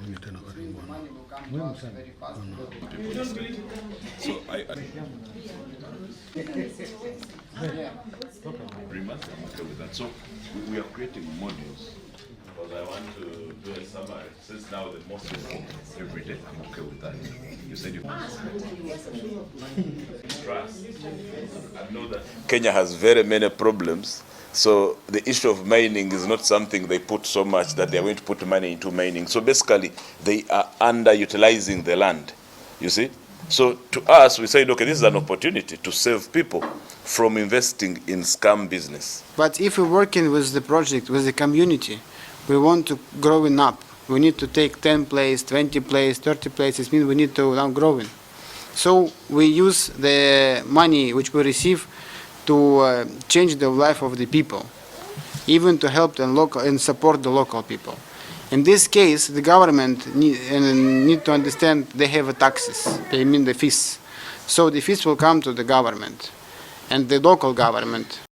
So I'm okay with that. So we are creating modules. Because I want to do a summary. Since now the most important every day, I'm okay with that. You said you trust. I know that Kenya has very many problems. So the issue of mining is not something they put so much that they are going to put money into mining. So basically, they are underutilizing the land, you see. So to us, we said, okay, this is an opportunity to save people from investing in scam business. But if we're working with the project, with the community, we want to growing up. We need to take 10 places, 20 places, 30 places. Means we need to now growing. So we use the money which we receive to change the life of the people, even to help the local and support the local people. In this case, the government need to understand they have taxes. They mean the fees. So the fees will come to the government and the local government.